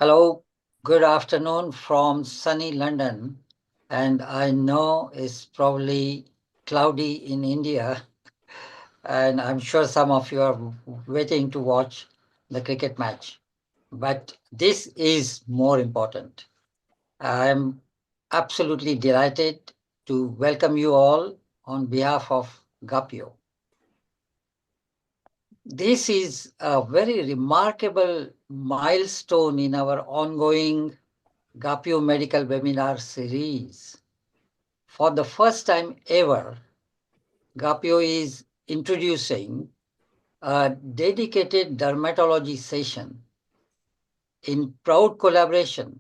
Hello, good afternoon from sunny London. And I know it's probably cloudy in India, and I'm sure some of you are waiting to watch the cricket match. But this is more important. I'm absolutely delighted to welcome you all on behalf of GAPIO. This is a very remarkable milestone in our ongoing GAPIO Medical Webinar Series. For the first time ever, GAPIO is introducing a dedicated dermatology session in proud collaboration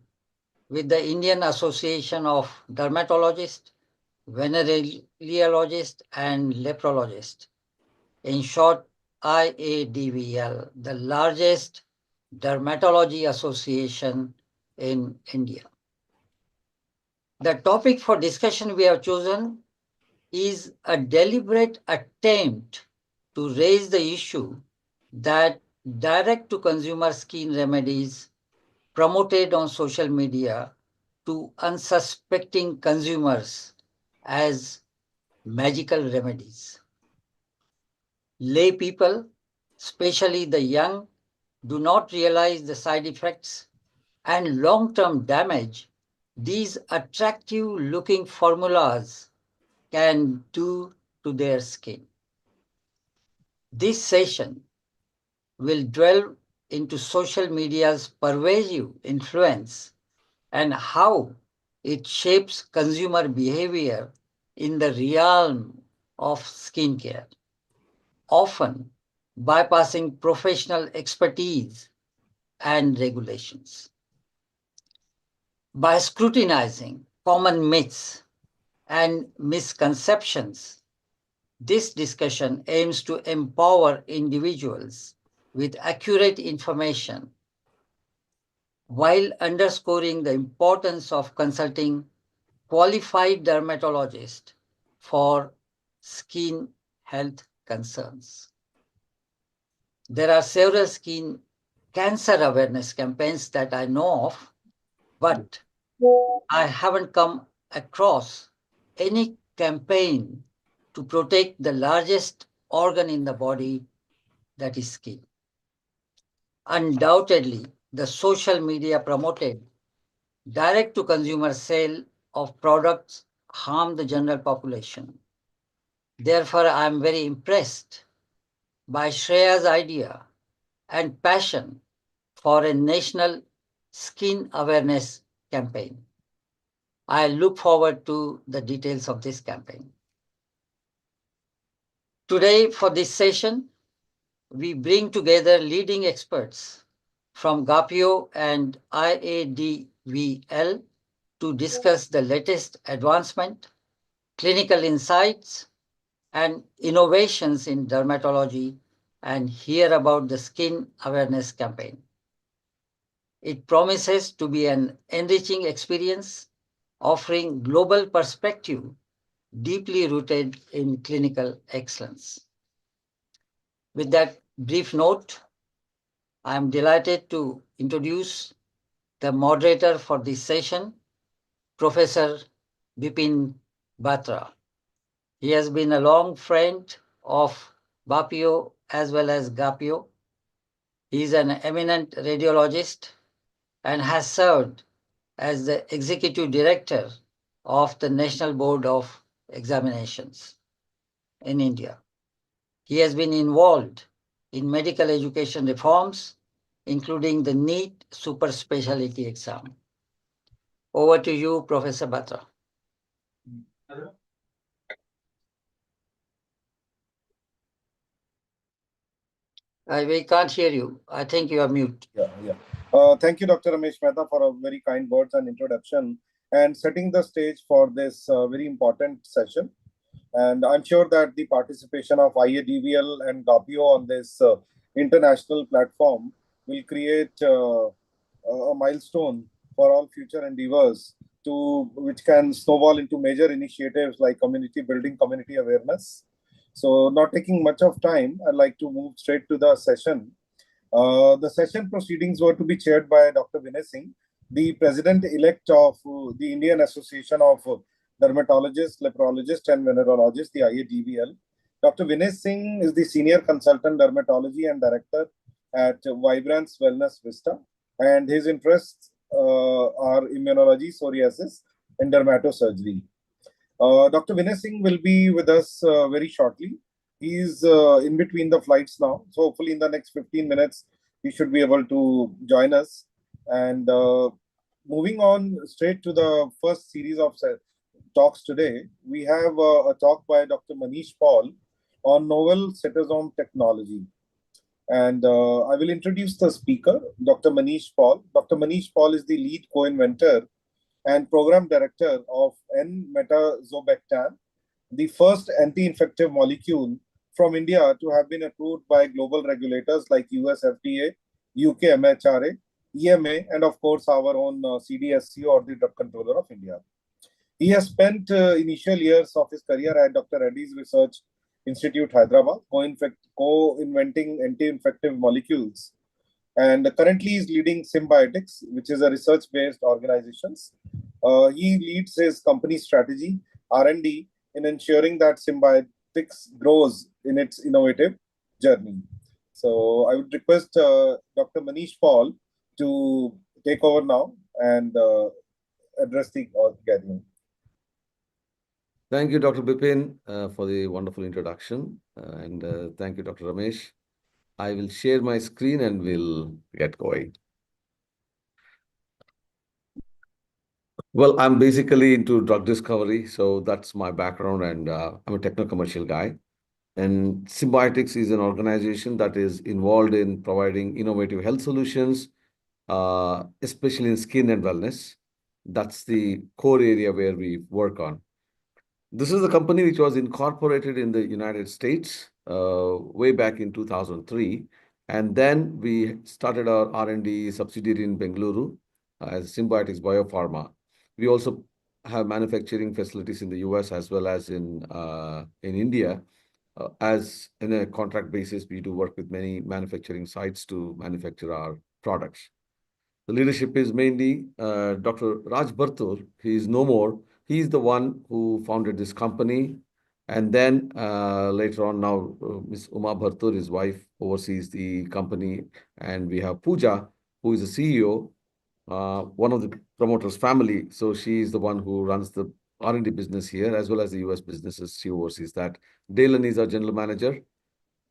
with the Indian Association of Dermatologists, Venereologists and Leprologists, in short IADVL, the largest dermatology association in India. The topic for discussion we have chosen is a deliberate attempt to raise the issue that direct-to-consumer skin remedies promoted on social media to unsuspecting consumers as magical remedies. Lay people, especially the young, do not realize the side effects and long-term damage these attractive-looking formulas can do to their skin. This session will delve into social media's pervasive influence and how it shapes consumer behavior in the realm of skincare, often bypassing professional expertise and regulations. By scrutinizing common myths and misconceptions, this discussion aims to empower individuals with accurate information while underscoring the importance of consulting qualified dermatologists for skin health concerns. There are several skin cancer awareness campaigns that I know of, but I haven't come across any campaign to protect the largest organ in the body, that is skin. Undoubtedly, the social media promoted direct to consumer sale of products harm the general population. Therefore, I am very impressed by Shreya's idea and passion for a national skin awareness campaign. I look forward to the details of this campaign. Today, for this session, we bring together leading experts from GAPIO and IADVL to discuss the latest advancement, clinical insights, and innovations in dermatology and hear about the skin awareness campaign. It promises to be an enriching experience, offering global perspective deeply rooted in clinical excellence. With that brief note, I am delighted to introduce the moderator for this session, Professor Bipin Batra. He has been a long friend of BAPIO as well as GAPIO. He is an eminent radiologist and has served as the executive director of the National Board of Examinations in India. He has been involved in medical education reforms, including the NEET super specialty exam. Over to you, Professor Batra. We can't hear you. I think you are mute. Thank you, Dr. Ramesh Mehta, for a very kind words and introduction and setting the stage for this very important session. And I'm sure that the participation of IADVL and GAPIO on this international platform will create a milestone for all future endeavors which can snowball into major initiatives like community building, community awareness. So not taking much of time, I'd like to move straight to the session. The session proceedings were to be chaired by Dr. Vinay Singh, the President-elect of the Indian Association of Dermatologists, Leprologists and Venereologists, the IADVL. Dr. Vinay Singh is the Senior Consultant Dermatology and Director at Vibrance Wellness Vista, and his interests are immunology, psoriasis, and dermatosurgery. Dr. Vinay Singh will be with us very shortly. He's in between the flights now. So hopefully in the next 15 minutes, he should be able to join us. And moving on straight to the first series of talks today, we have a talk by Dr. Manish Paul on novel cytosome technology. And I will introduce the speaker, Dr. Manish Paul. Dr. Manish Paul is the lead co-inventor and program director of N-metazobactam, the first anti-infective molecule from India to have been approved by global regulators like US FDA, UK MHRA, EMA, and of course our own CDSCO, or the Drug Controller of India. He has spent initial years of his career at Dr. Reddy's Research Institute, Hyderabad, co-inventing anti-infective molecules, and currently is leading Symbiotics, which is a research-based organization. He leads his company strategy, R&D, in ensuring that Symbiotics grows in its innovative journey. So I would request Dr. Manish Paul to take over now and address the gathering. Thank you, Dr. Bipin, for the wonderful introduction. And thank you, Dr. Ramesh. I will share my screen and we'll get going. Well, I'm basically into drug discovery, so that's my background, and I'm a techno-commercial guy. And Symbiotics is an organization that is involved in providing innovative health solutions, especially in skin and wellness. That's the core area where we work on. This is a company which was incorporated in the United States way back in 2003. And then we started our R&D subsidiary in Bengaluru as Symbiotics Biopharma. We also have manufacturing facilities in the US as well as in India. As in a contract basis, we do work with many manufacturing sites to manufacture our products. The leadership is mainly Dr. Raj Bhartur. He is no more. He's the one who founded this company. And then later on now, Ms. Uma Bhartur, his wife, oversees the company. And we have Pooja, who is the CEO, one of the promoters' family. So she is the one who runs the R&D business here, as well as the US businesses. She oversees that. Dalen is our general manager,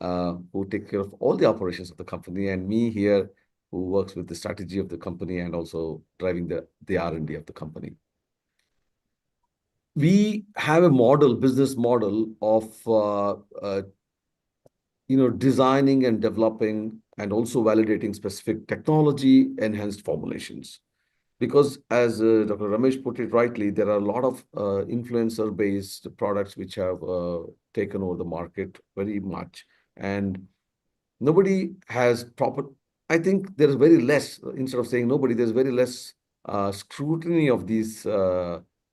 who takes care of all the operations of the company. And me here, who works with the strategy of the company and also driving the R&D of the company. We have a business model of designing and developing and also validating specific technology enhanced formulations. Because as Dr. Ramesh put it rightly, there are a lot of influencer-based products which have taken over the market very much. And nobody has proper, I think there is very less, instead of saying nobody, there's very less scrutiny of these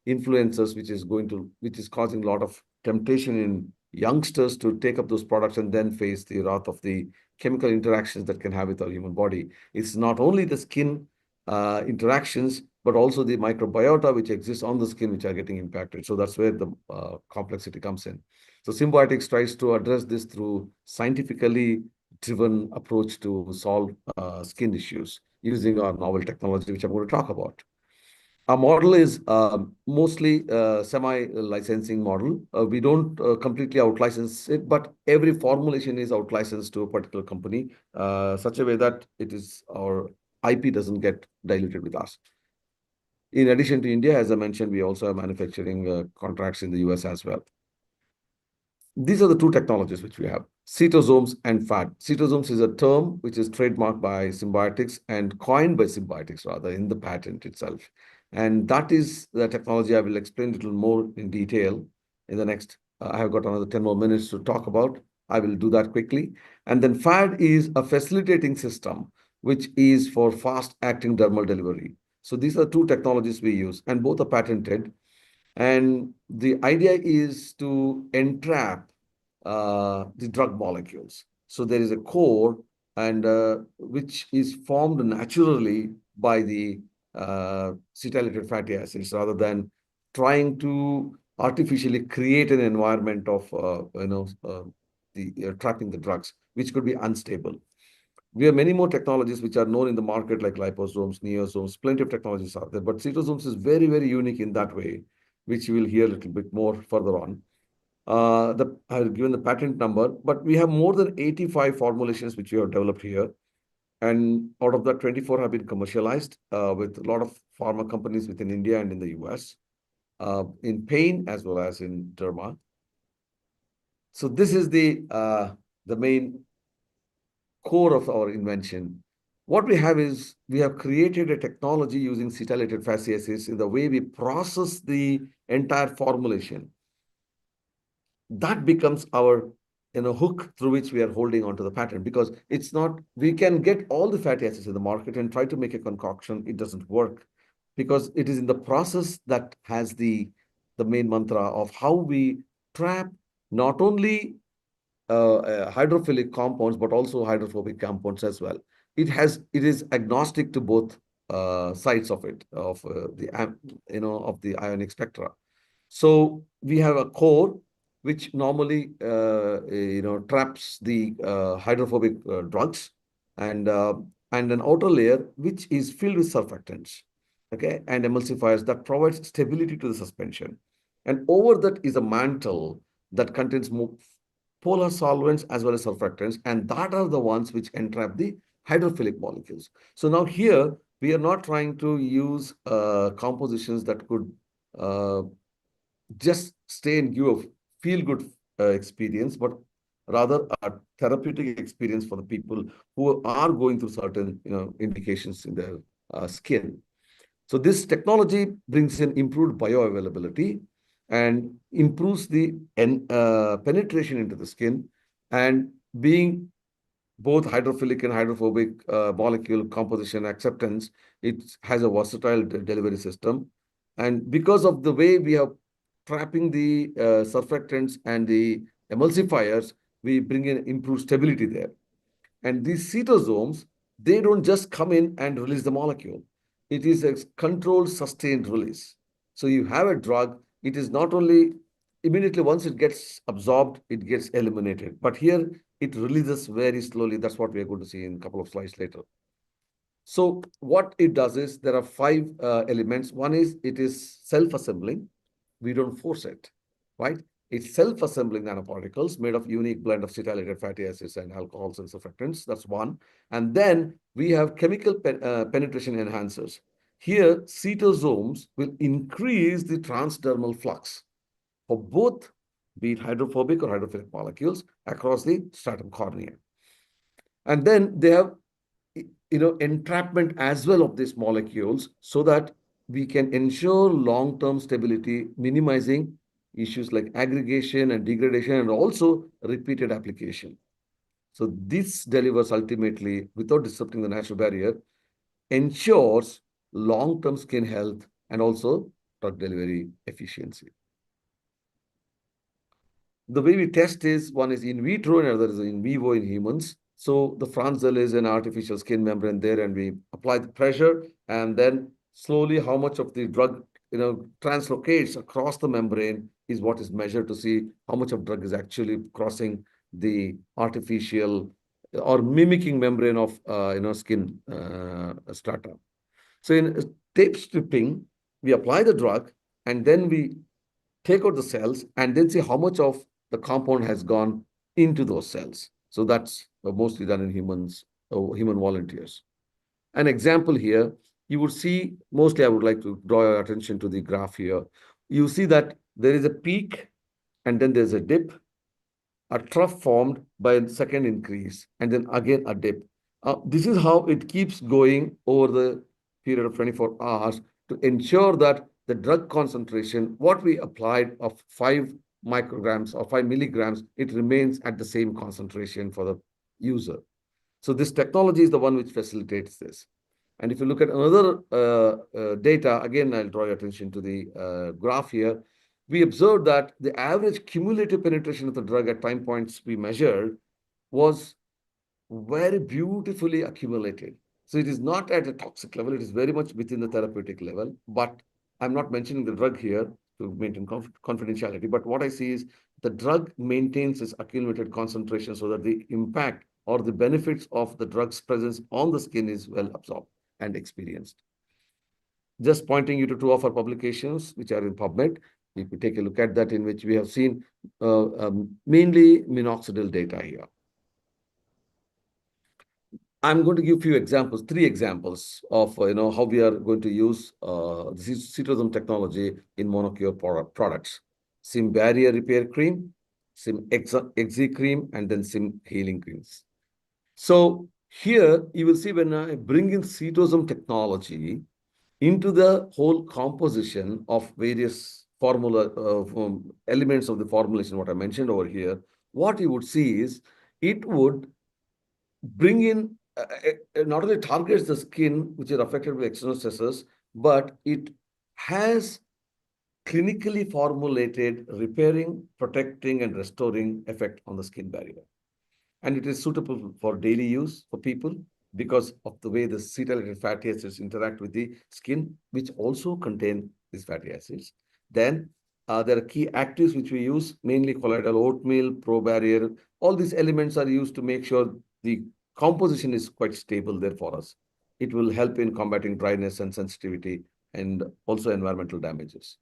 influencers, which is causing a lot of temptation in youngsters to take up those products and then face the wrath of the chemical interactions that can have with our human body. It's not only the skin interactions, but also the microbiota which exists on the skin, which are getting impacted. So that's where the complexity comes in. So Symbiotics tries to address this through scientifically driven approach to solve skin issues using our novel technology, which I'm going to talk about. Our model is mostly semi-licensing model. We don't completely out-license it, but every formulation is out-licensed to a particular company, such a way that our IP doesn't get diluted with us. In addition to India, as I mentioned, we also have manufacturing contracts in the US as well. These are the two technologies which we have, cytosomes and FAD. Cytosomes is a term which is trademarked by Symbiotics and coined by Symbiotics rather in the patent itself. And that is the technology I will explain a little more in detail in the next, I have got another 10 more minutes to talk about. I will do that quickly. And then FAD is a facilitating system, which is for fast-acting dermal delivery. So these are two technologies we use, and both are patented. And the idea is to entrap the drug molecules. So there is a core and which is formed naturally by the cetylated fatty acids rather than trying to artificially create an environment of the trapping the drugs, which could be unstable. We have many more technologies which are known in the market, like liposomes, neosomes. Plenty of technologies are there, but cytosomes is very, very unique in that way, which you will hear a little bit more further on. I've given the patent number, but we have more than 85 formulations which we have developed here. And out of that, 24 have been commercialized with a lot of pharma companies within India and in the US, in pain as well as in derma. So this is the main core of our invention. What we have is we have created a technology using cetylated fatty acids in the way we process the entire formulation. That becomes our hook through which we are holding onto the patent, because it's not, we can get all the fatty acids in the market and try to make a concoction. It doesn't work because it is in the process that has the main mantra of how we trap not only hydrophilic compounds, but also hydrophobic compounds as well. It is agnostic to both sides of it, of of the ionic spectra. So we have a core which normally traps the hydrophobic drugs, and an outer layer which is filled with surfactants, okay, and emulsifiers that provides stability to the suspension. And over that is a mantle that contains more polar solvents as well as surfactants, and that are the ones which entrap the hydrophilic molecules. So now here we are not trying to use compositions that could uh, just stay and give a feel good experience, but rather a therapeutic experience for the people who are going through certain indications in their skin. So this technology brings in improved bioavailability and improves the penetration into the skin, and being both hydrophilic and hydrophobic molecule composition acceptance, it has a versatile delivery system. And because of the way we are trapping the surfactants and the emulsifiers, we bring in improved stability there. And these cytosomes, they don't just come in and release the molecule. It is a controlled, sustained release. So you have a drug, it is not only immediately once it gets absorbed, it gets eliminated. But here it releases very slowly. That's what we are going to see in a couple of slides later. So what it does is there are five elements. One is it is self-assembling. We don't force it, right? It's self-assembling nanoparticles made of unique blend of cetylated fatty acids and alcohols and surfactants. That's one. And then we have chemical penetration enhancers. Here, cytosomes will increase the transdermal flux for both, be it hydrophobic or hydrophilic molecules, across the stratum cornea. And then they have entrapment as well of these molecules so that we can ensure long-term stability, minimizing issues like aggregation and degradation, and also repeated application. So this delivers ultimately, without disrupting the natural barrier, ensures long-term skin health and also drug delivery efficiency. The way we test is, one is in vitro and another is in vivo in humans. So the Franzel is an artificial skin membrane there, and we apply the pressure, and then slowly how much of the drug translocates across the membrane is what is measured to see how much of drug is actually crossing the artificial or mimicking membrane of skin strata. So in tape stripping, we apply the drug and then we take out the cells and then see how much of the compound has gone into those cells. So that's mostly done in humans, human volunteers. An example here, you would see, mostly I would like to draw your attention to the graph here. You see that there is a peak and then there's a dip, a trough formed by a second increase, and then again a dip. This is how it keeps going over the period of 24 hours to ensure that the drug concentration, what we applied of 5 micrograms or 5 milligrams, it remains at the same concentration for the user. So this technology is the one which facilitates this. And if you look at another data, again, I'll draw your attention to the graph here. We observed that the average cumulative penetration of the drug at time points we measured was very beautifully accumulated. So it is not at a toxic level, it is very much within the therapeutic level. But I'm not mentioning the drug here to maintain confidentiality. But what I see is the drug maintains its accumulated concentration so that the impact or the benefits of the drug's presence on the skin is well absorbed and experienced. Just pointing you to two of our publications, which are in PubMed. If you take a look at that, in which we have seen mainly minoxidil data here. I'm going to give few examples, three examples of how we are going to use citosome technology in monocure products. Sim barrier repair cream, Sim exe cream, and then Sim healing creams. So here you will see when I bring in citosome technology into the whole composition of various formula elements of the formulation, what I mentioned over here, what you would see is it would bring in not only targets the skin, which is affected by external stressors, but it has clinically formulated repairing, protecting, and restoring effect on the skin barrier. And it is suitable for daily use for people because of the way the cetylated fatty acids interact with the skin, which also contain these fatty acids. Then there are key actives which we use, mainly colloidal oatmeal, pro-barrier. All these elements are used to make sure the composition is quite stable there for us. It will help in combating dryness and sensitivity and also environmental damages.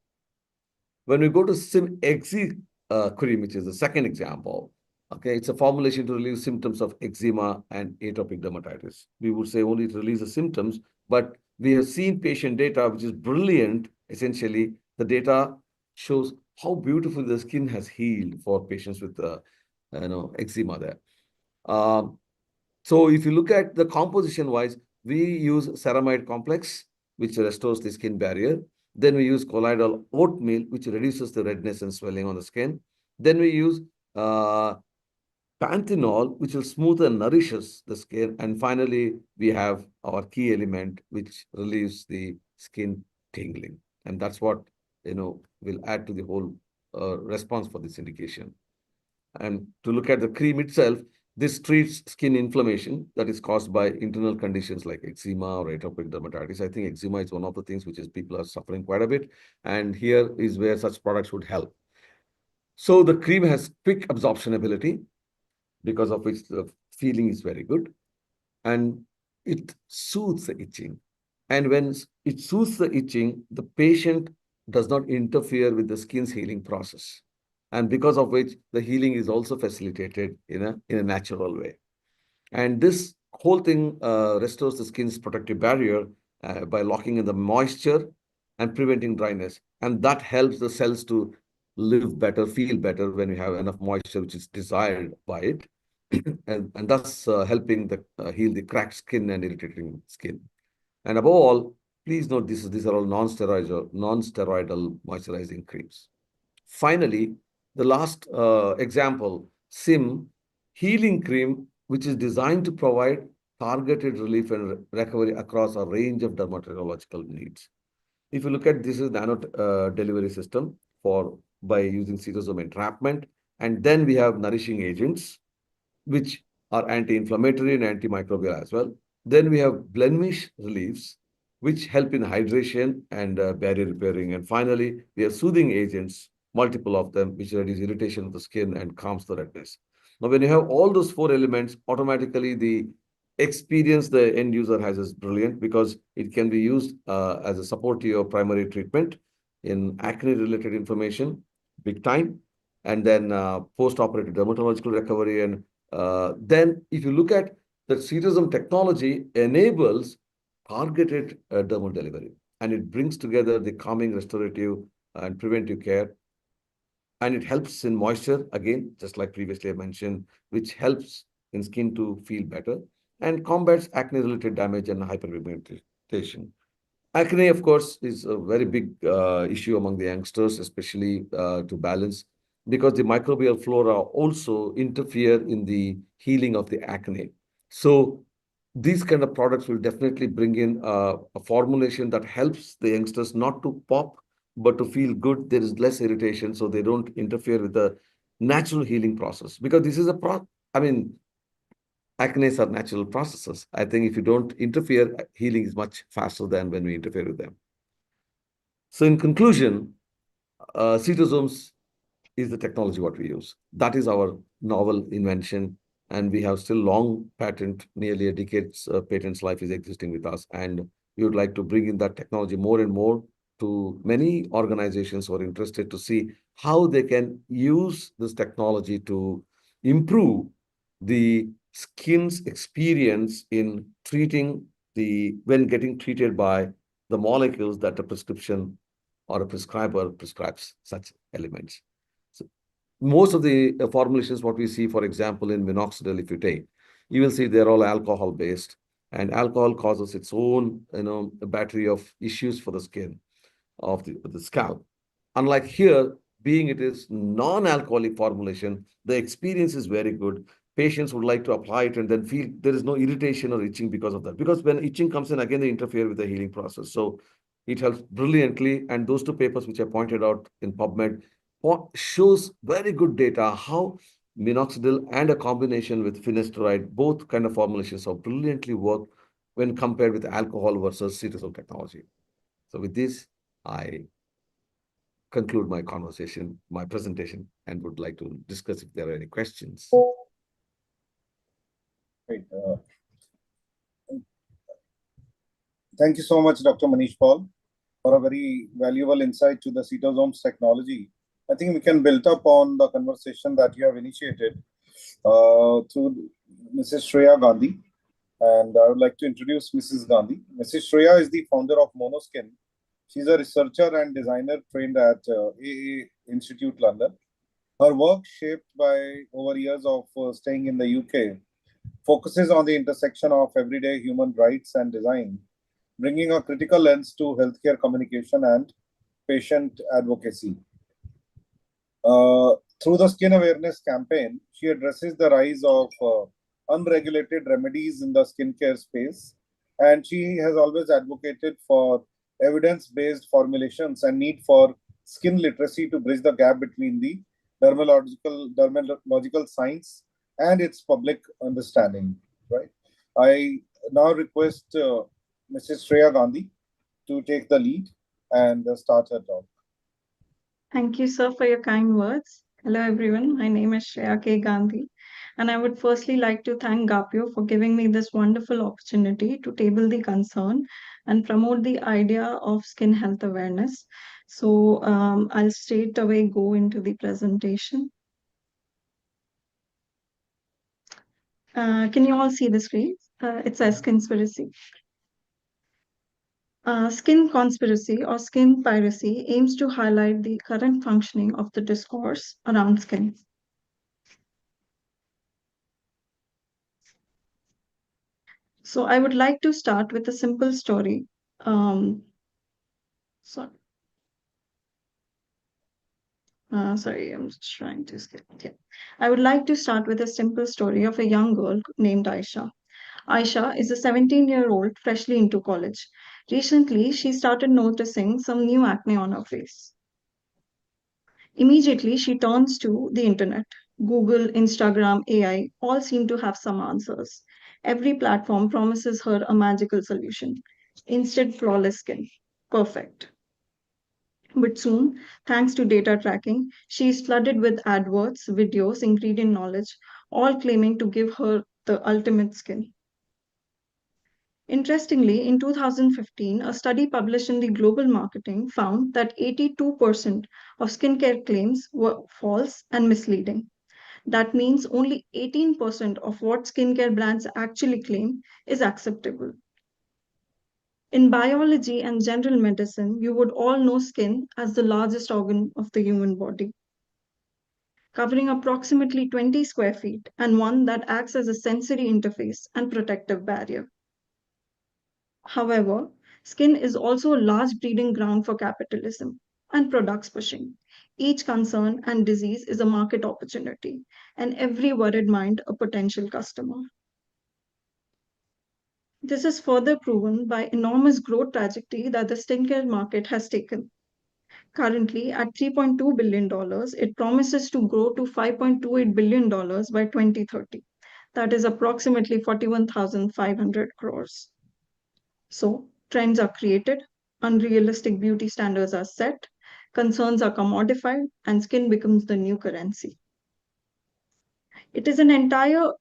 When we go to Sim cream, which is the second example, okay, it's a formulation to relieve symptoms of eczema and atopic dermatitis. We would say only to release the symptoms, but we have seen patient data, which is brilliant. Essentially, the data shows how beautiful the skin has healed for patients with eczema there. So if you look at the composition wise, we use ceramide complex, which restores the skin barrier. Then we use colloidal oatmeal, which reduces the redness and swelling on the skin. Then we use panthenol, which will smooth and nourishes the skin. And finally, we have our key element, which relieves the skin tingling. And that's what, will add to the whole response for this indication. And to look at the cream itself, this treats skin inflammation that is caused by internal conditions like eczema or atopic dermatitis. I think eczema is one of the things which is people are suffering quite a bit. And here is where such products would help. So the cream has quick absorption ability, because of which the feeling is very good. And it soothes the itching. And when it soothes the itching, the patient does not interfere with the skin's healing process. And because of which the healing is also facilitated in a natural way. And this whole thing restores the skin's protective barrier by locking in the moisture and preventing dryness. And that helps the cells to live better, feel better when you have enough moisture, which is desired by it. and thus helping the heal the cracked skin and irritating skin. And above all, please note these are all non-steroidal moisturizing creams. Finally, the last example, SIM healing cream, which is designed to provide targeted relief and recovery across a range of dermatological needs. If you look at this is nano delivery system by using cytosome entrapment, and then we have nourishing agents which are anti-inflammatory and antimicrobial as well. Then we have blemish reliefs, which help in hydration and barrier repairing. And finally, we have soothing agents, multiple of them, which reduce irritation of the skin and calms the redness. Now, when you have all those four elements, automatically the experience the end user has is brilliant because it can be used as a support to your primary treatment in acne-related inflammation, big time, and then post-operative dermatological recovery. And then if you look at the citosome technology enables targeted dermal delivery, and it brings together the calming, restorative, and preventive care. And it helps in moisture, again, just like previously I mentioned, which helps in skin to feel better and combats acne-related damage and hyperpigmentation. Acne, of course, is a very big issue among the youngsters, especially to balance, because the microbial flora also interfere in the healing of the acne. So these kind of products will definitely bring in a formulation that helps the youngsters not to pop, but to feel good. There is less irritation, so they don't interfere with the natural healing process. Because this is I mean, acnes are natural processes. I think if you don't interfere, healing is much faster than when we interfere with them. So in conclusion, cytosomes is the technology what we use. That is our novel invention, and we have still long patent, nearly a decade's patent's life is existing with us, and we would like to bring in that technology more and more to many organizations who are interested to see how they can use this technology to improve the skin's experience in treating the when getting treated by the molecules that a prescription or a prescriber prescribes such elements. So most of the formulations, what we see, for example, in minoxidil, if you take, you will see they're all alcohol based, and alcohol causes its own, a battery of issues for the skin of the scalp. Unlike here, being it is non-alcoholic formulation, the experience is very good. Patients would like to apply it and then feel there is no irritation or itching because of that. Because when itching comes in, again, they interfere with the healing process. So it helps brilliantly. And those two papers which I pointed out in PubMed shows very good data how minoxidil and a combination with finasteride, both kind of formulations have brilliantly worked when compared with alcohol versus cetirizine technology. So with this, I conclude my conversation, my presentation, and would like to discuss if there are any questions. Great. Thank you so much, Dr. Manish Paul, for a very valuable insight to the cytosomes technology. I think we can build up on the conversation that you have initiated through Mrs. Shreya Gandhi. And I would like to introduce Mrs. Gandhi. Mrs. Shreya is the founder of Monoskin. She's a researcher and designer trained at AA Institute, London. Her work, shaped by over years of staying in the UK, focuses on the intersection of everyday human rights and design, bringing a critical lens to healthcare communication and patient advocacy. Through the Skin Awareness campaign, she addresses the rise of unregulated remedies in the skincare space, and she has always advocated for evidence-based formulations and need for skin literacy to bridge the gap between the dermatological science and its public understanding. Right. I now request Mrs. Shreya Gandhi to take the lead and start her talk. Thank you, sir, for your kind words. Hello, everyone. My name is Shreya K. Gandhi, and I would firstly like to thank GAPIO for giving me this wonderful opportunity to table the concern and promote the idea of skin health awareness. So I'll straight away go into the presentation. Can you all see the screen? It says conspiracy. Skin conspiracy or skin piracy aims to highlight the current functioning of the discourse around skin. So I would like to start with a simple story. Sorry. Sorry, I'm just trying to skip. Yeah. I would like to start with a simple story of a young girl named Aisha. Aisha is a 17-year-old freshly into college. Recently, she started noticing some new acne on her face. Immediately, she turns to the internet. Google, Instagram, AI all seem to have some answers. Every platform promises her a magical solution. Instant flawless skin. Perfect. But soon, thanks to data tracking, she is flooded with adverts, videos, ingredient knowledge, all claiming to give her the ultimate skin. Interestingly, in 2015, a study published in the Global Marketing found that 82% of skincare claims were false and misleading. That means only 18% of what skincare brands actually claim is acceptable. In biology and general medicine, you would all know skin as the largest organ of the human body, covering approximately 20 square feet and one that acts as a sensory interface and protective barrier. However, skin is also a large breeding ground for capitalism and products pushing. Each concern and disease is a market opportunity, and every worried mind a potential customer. This is further proven by enormous growth trajectory that the skincare market has taken. Currently, at $3.2 billion, it promises to grow to $5.28 billion by 2030. that is approximately 41,500 crores. So, trends are created, unrealistic beauty standards are set, concerns are commodified, and skin becomes the new currency. It is an entire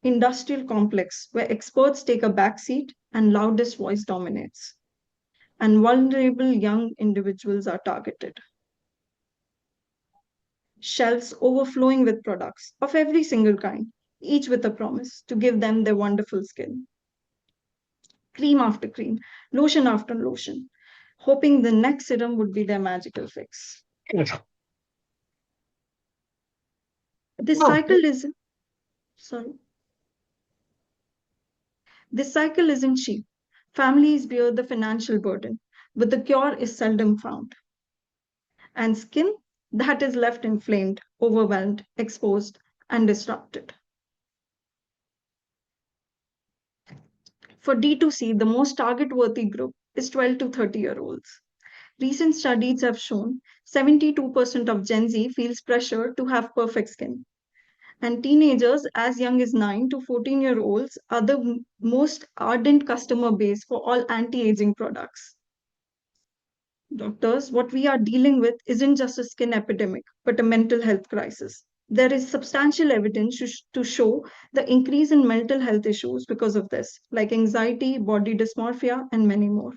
industrial complex where experts take a backseat and loudest voice dominates, and vulnerable young individuals are targeted. Shelves overflowing with products of every single kind, each with a promise to give them their wonderful skin. Cream after cream, lotion after lotion, hoping the next serum would be their magical fix. This cycle is sorry. This cycle isn't cheap. Families bear the financial burden, but the cure is seldom found. And skin that is left inflamed, overwhelmed, exposed, and disrupted. For D2C, the most target worthy group is 12 to 30-year-olds. Recent studies have shown 72% of Gen Z feels pressure to have perfect skin. And teenagers as young as 9 to 14-year-olds are the most ardent customer base for all anti aging products. Doctors, what we are dealing with isn't just a skin epidemic, but a mental health crisis. There is substantial evidence to show the increase in mental health issues because of this, like anxiety, body dysmorphia, and many more.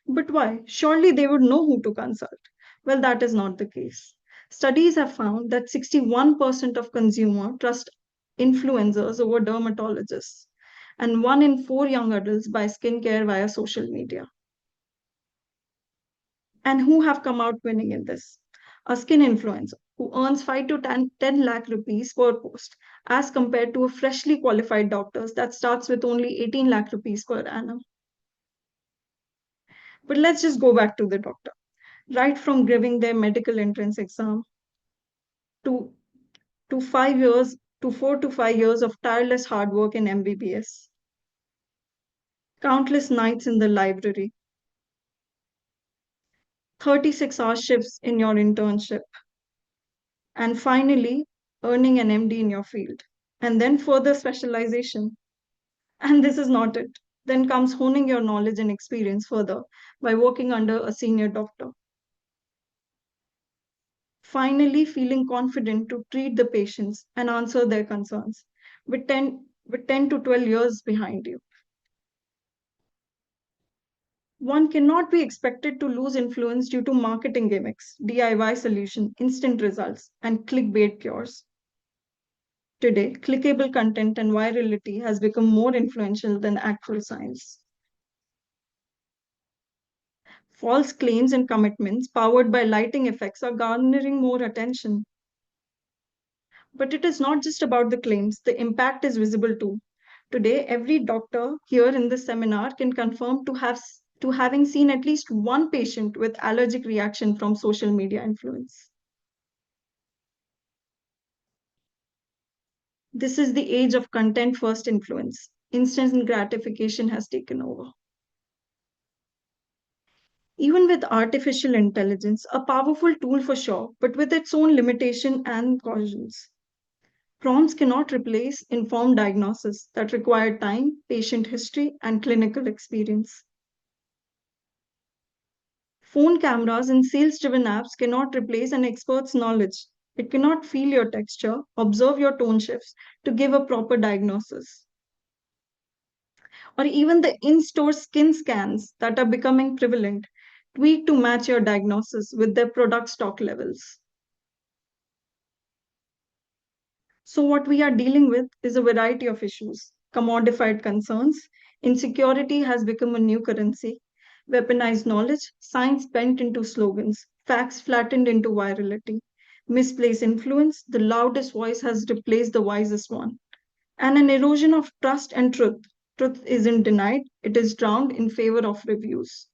But why? Surely they would know who to consult. Well, that is not the case. Studies have found that 61% of consumers trust influencers over dermatologists, and 1 in 4 young adults buy skincare via social media. And who have come out winning in this? A skin influencer who earns 5 to 10 lakh rupees per post, as compared to a freshly qualified doctor that starts with only 18 lakh rupees per annum. But let's just go back to the doctor. Right from giving their medical entrance exam to, to 5 years, to 4 to 5 years of tireless hard work in MBBS, countless nights in the library, 36-hour shifts in your internship, and finally earning an MD in your field, and then further specialization. And this is not it. Then comes honing your knowledge and experience further by working under a senior doctor. Finally, feeling confident to treat the patients and answer their concerns with 10 to 12 years behind you. One cannot be expected to lose influence due to marketing gimmicks, DIY solution, instant results, and clickbait cures. Today, clickable content and virality has become more influential than actual science. False claims and commitments powered by lighting effects are garnering more attention. But it is not just about the claims, the impact is visible too. Today, every doctor here in this seminar can confirm to having seen at least one patient with allergic reaction from social media influence. This is the age of content first influence. Instant gratification has taken over. Even with artificial intelligence, a powerful tool for sure, but with its own limitation and cautions. Prompts cannot replace informed diagnosis that require time, patient history, and clinical experience. Phone cameras and sales driven apps cannot replace an expert's knowledge. It cannot feel your texture, observe your tone shifts to give a proper diagnosis. Or even the in store skin scans that are becoming prevalent, tweak to match your diagnosis with their product stock levels. So, what we are dealing with is a variety of issues, commodified concerns, insecurity has become a new currency, weaponized knowledge, science bent into slogans, facts flattened into virality, misplaced influence, the loudest voice has replaced the wisest one, and an erosion of trust and truth. Truth isn't denied, it is drowned in favor of reviews.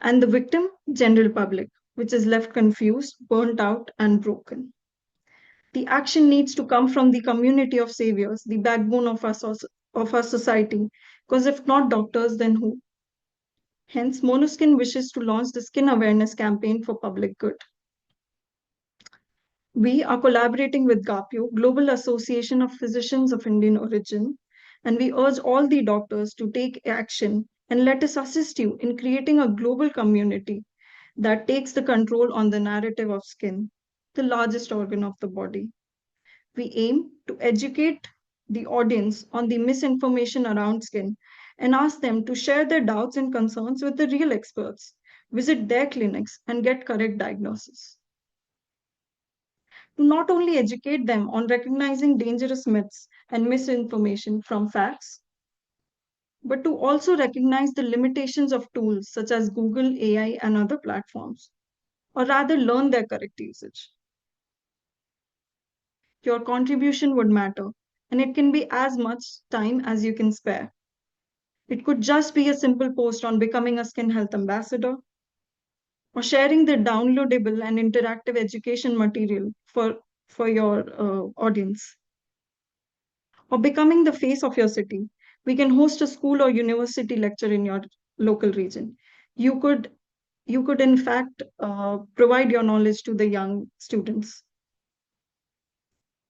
And the victim, general public, which is left confused, burnt out, and broken. The action needs to come from the community of saviors, the backbone of our society. Because if not doctors, then who? Hence, Monoskin wishes to launch the skin awareness campaign for public good. We are collaborating with GAPIO, Global Association of Physicians of Indian Origin, and we urge all the doctors to take action and let us assist you in creating a global community that takes the control on the narrative of skin, the largest organ of the body. We aim to educate the audience on the misinformation around skin and ask them to share their doubts and concerns with the real experts, visit their clinics, and get correct diagnosis. To not only educate them on recognizing dangerous myths and misinformation from facts, but to also recognize the limitations of tools such as Google, AI, and other platforms, or rather learn their correct usage. Your contribution would matter, and it can be as much time as you can spare. It could just be a simple post on becoming a skin health ambassador, or sharing the downloadable and interactive education material for your audience, or becoming the face of your city. We can host a school or university lecture in your local region. You could you could in fact provide your knowledge to the young students,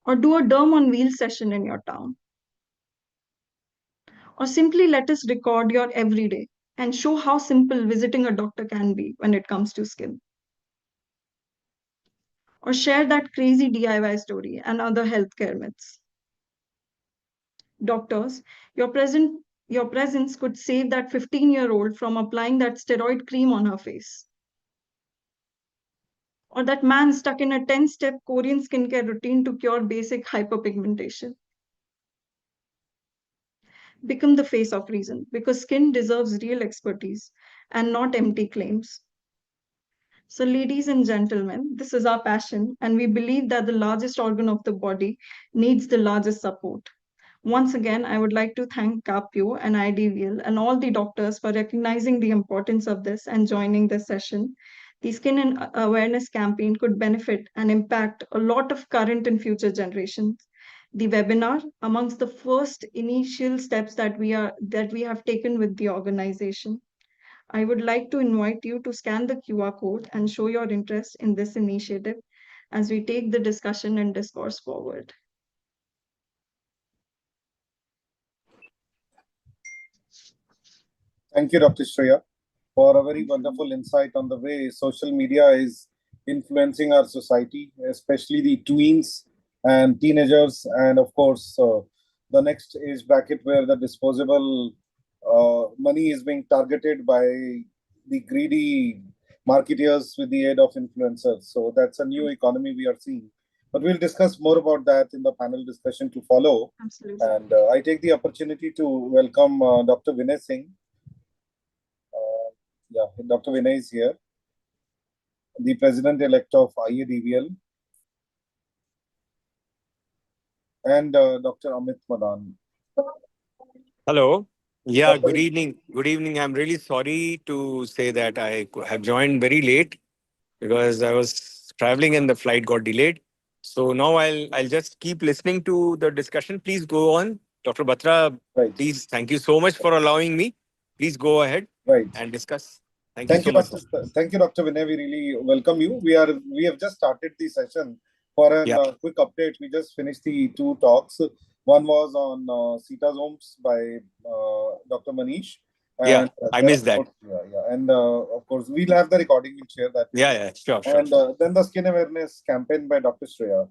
or do a derm on wheels session in your town, or simply let us record your everyday and show how simple visiting a doctor can be when it comes to skin, or share that crazy DIY story and other healthcare myths. Doctors, your presence could save that 15-year-old from applying that steroid cream on her face, or that man stuck in a 10-step Korean skincare routine to cure basic hyperpigmentation. Become the face of reason, because skin deserves real expertise and not empty claims. So, ladies and gentlemen, this is our passion, and we believe that the largest organ of the body needs the largest support. Once again, I would like to thank CAPIO and IDVL and all the doctors for recognizing the importance of this and joining this session. The Skin and Awareness campaign could benefit and impact a lot of current and future generations. The webinar, amongst the first initial steps that we have taken with the organization. I would like to invite you to scan the QR code and show your interest in this initiative as we take the discussion and discourse forward. Thank you, Dr. Shreya, for a very wonderful insight on the way social media is influencing our society, especially the tweens and teenagers, and of course, the next age bracket where the disposable money is being targeted by the greedy marketeers with the aid of influencers. So that's a new economy we are seeing. But we'll discuss more about that in the panel discussion to follow. Absolutely. And I take the opportunity to welcome Dr. Vinay Singh. Yeah, Dr. Vinay is here, the president-elect of IADVL, and Dr. Amit Madan. Hello. Yeah, Dr. good evening. Good evening. I'm really sorry to say that I have joined very late because I was traveling and the flight got delayed. So now I'll just keep listening to the discussion. Please go on. Dr. Batra, Right, please, thank you so much for allowing me. Please go ahead right. and discuss. Thank you Thank so you, much, Dr. sir. Thank you, Dr. Vinay. We really welcome you. We have just started the session for a Yeah, quick update. We just finished the two talks. One was on cetazomes by Dr. Manish, yeah, and I then missed of that. course, and of course, we'll have the recording. We'll share that with Yeah, you. yeah, sure, sure. And then the skin awareness campaign by Dr. Shreya.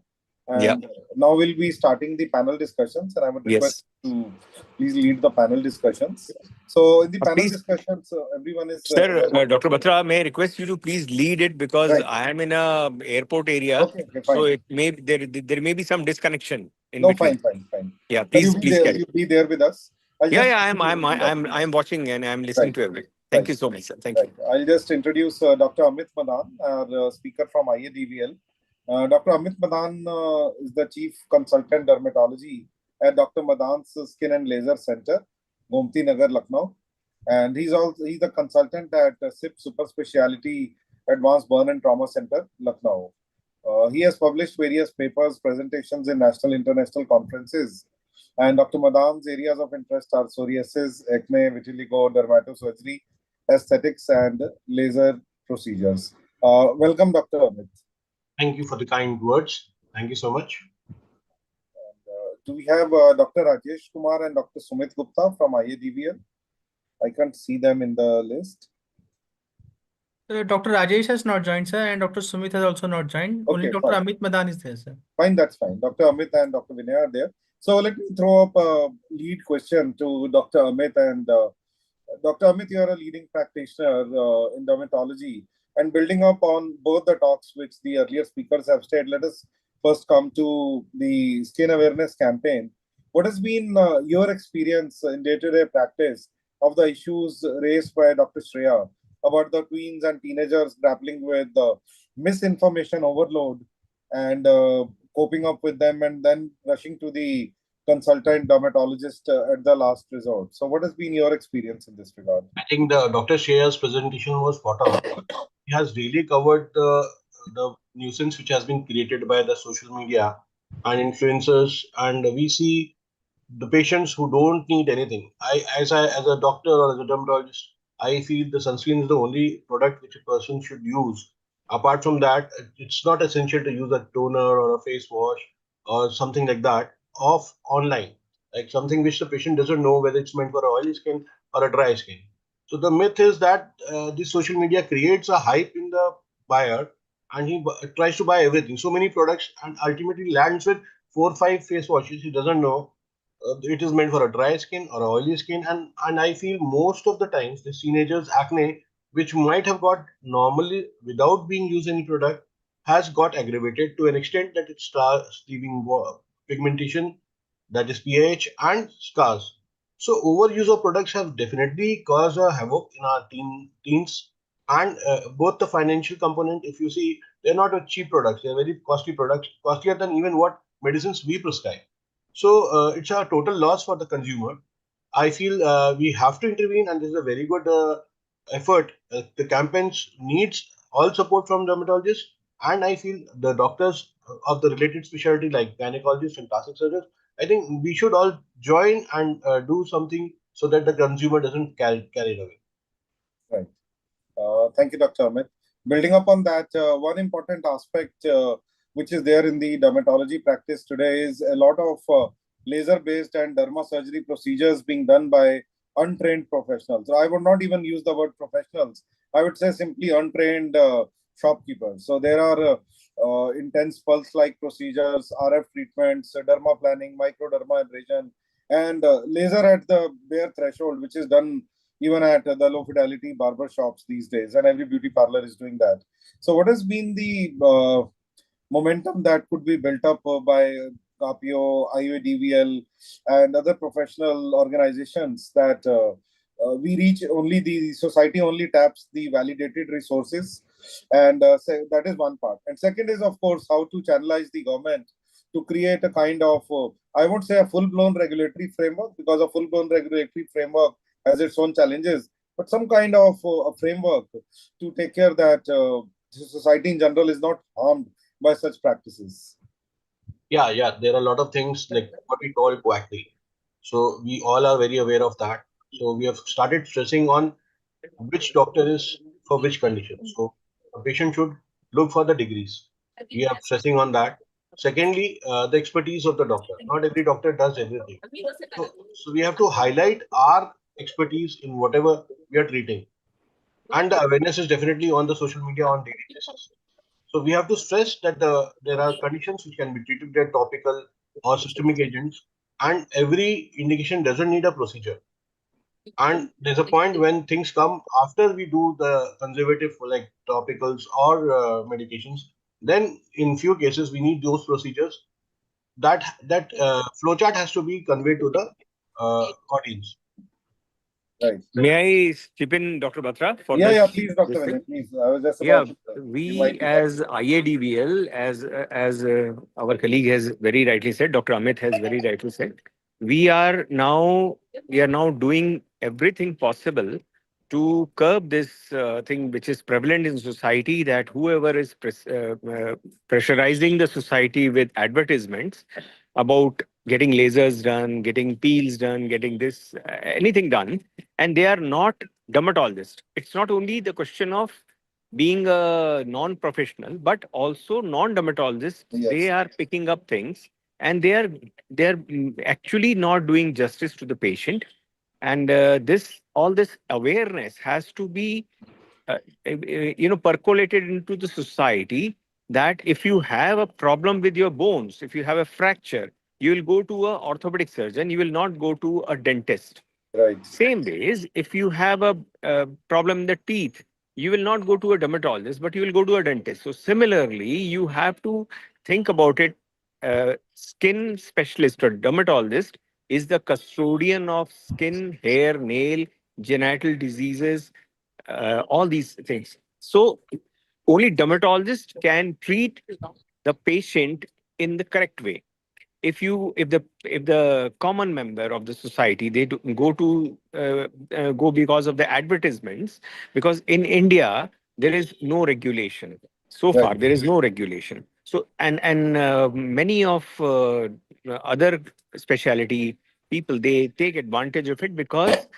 Yeah, And now we'll be starting the panel discussions, and I would request yes. to please lead the panel discussions. So in the panel Please, discussions, everyone is sir, Dr. Batra, may I request you to please lead it because right. I am in a airport area, Okay, okay, so fine. it may there may be some disconnection in No, between. fine, fine, fine. Yeah, Then you please be please there. carry. You be there with us. I'll Yeah, just yeah, I am watching and I am listening right, to everything. Thank right, you so much, sir. Thank you. right. I'll just introduce Dr. Amit Madan, our speaker from IADVL. Dr. Amit Madan is the Chief Consultant Dermatology at Dr. Madan's Skin and Laser Center, Gomti Nagar, Lucknow. And he's the consultant at SIP Super Speciality Advanced Burn and Trauma Center, Lucknow. He has published various papers, presentations in national international conferences. And Dr. Madan's areas of interest are psoriasis, acne, vitiligo, dermatosurgery, aesthetics, and laser procedures. Welcome, Dr. Amit. Thank you for the kind words. Thank you so much. Do we have Dr. Rajesh Kumar and Dr. Sumit Gupta from IADVL? I can't see them in the list. Dr. Rajesh has not joined, sir, and Dr. Sumit has also not joined. Only Okay, Dr. fine. Amit Madan is there, sir. Fine, that's fine. Dr. Amit and Dr. Vinay are there. So let me throw up a lead question to Dr. Amit. And Dr. Amit, you are a leading practitioner in dermatology. And building up on both the talks which the earlier speakers have said, let us first come to the skin awareness campaign. What has been your experience in day-to-day practice of the issues raised by Dr. Shreya about the tweens and teenagers grappling with misinformation overload and coping up with them and then rushing to the consultant dermatologist at the last resort? So, what has been your experience in this regard? I think the Dr. Shreya's presentation was spot on. He has really covered the nuisance which has been created by the social media and influencers, and we see the patients who don't need anything. As a doctor or as a dermatologist, I feel the sunscreen is the only product which a person should use. Apart from that, it's not essential to use a toner or a face wash or something like that off online, like something which the patient doesn't know whether it's meant for oily skin or a dry skin. So the myth is that this social media creates a hype in the buyer, and he tries to buy everything, so many products, and ultimately lands with 4 or 5 face washes. He doesn't know it is meant for a dry skin or a oily skin, and I feel most of the times this teenagers acne, which might have got normally without being used any product, has got aggravated to an extent that it starts leaving pigmentation, that is PH, and scars. So overuse of products have definitely caused a havoc in our teens, and both the financial component, if you see, they're not a cheap products, they're very costly products, costlier than even what medicines we prescribe. So it's a total loss for the consumer. I feel we have to intervene, and this is a very good effort. The campaigns needs all support from dermatologists, and I feel the doctors of the related specialty like gynecologists and plastic surgeons. I think we should all join and do something so that the consumer doesn't carry it away. Right. Thank you, Dr. Amit. Building up on that, one important aspect which is there in the dermatology practice today is a lot of laser-based and derma surgery procedures being done by untrained professionals. So I would not even use the word professionals. I would say simply untrained shopkeepers. So there are intense pulse-like procedures, RF treatments, derma planning, microderma abrasion, and laser at the bare threshold, which is done even at the low fidelity barber shops these days, and every beauty parlor is doing that. So, what has been the momentum that could be built up by GAPIO, IADVL, and other professional organizations that we reach only the society only taps the validated resources, and that is one part. And second is, of course, how to channelize the government to create a kind of I won't say a full-blown regulatory framework, because a full-blown regulatory framework has its own challenges, but some kind of a framework to take care that society in general is not harmed by such practices. Yeah. There are a lot of things like what we call coacting. So we all are very aware of that. So we have started stressing on which doctor is for which condition. So a patient should look for the degrees. We are stressing on that. Secondly, the expertise of the doctor. Not every doctor does everything. So we have to highlight our expertise in whatever we are treating. And the awareness is definitely on the social media on daily basis. So we have to stress that there are conditions which can be treated with topical or systemic agents, and every indication doesn't need a procedure. And there's a point when things come after we do the conservative like topicals or medications. Then in few cases we need those procedures. That flowchart has to be conveyed to the audience. Right. May I chip in, Dr. Batra, for Yeah, this? please, Dr. This thing? Vinay, please. I was just Yeah, about to we invite you back. as IADVL, as our colleague has very rightly said, Dr. Amit has very rightly said, we are now we are now doing everything possible to curb this thing which is prevalent in society, that whoever is pressurizing the society with advertisements about getting lasers done, getting peels done, getting this anything done, and they are not dermatologists. It's not only the question of being a non-professional, but also non-dermatologists, they Yes. are picking up things, and they are actually not doing justice to the patient. And this all this awareness has to be percolated into the society, that if you have a problem with your bones, if you have a fracture, you will go to a orthopedic surgeon, you will not go to a dentist. Right. Same ways, if you have a problem in the teeth, you will not go to a dermatologist, but you will go to a dentist. So similarly, you have to think about it. Skin specialist or dermatologist is the custodian of skin, hair, nail, genital diseases, all these things. So only dermatologist can treat the patient in the correct way. If the common member of the society, they go because of the advertisements, because in India there is no regulation. So far Right. there is no regulation. So and many of other specialty people, they take advantage of it, because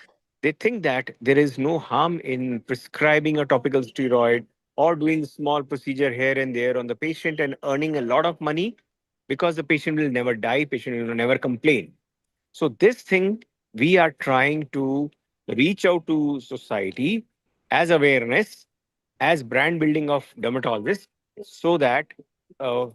they think that there is no harm in prescribing a topical steroid or doing small procedure here and there on the patient and earning a lot of money, because the patient will never die, patient will never complain. So this thing we are trying to reach out to society as awareness, as brand building of dermatologists, so that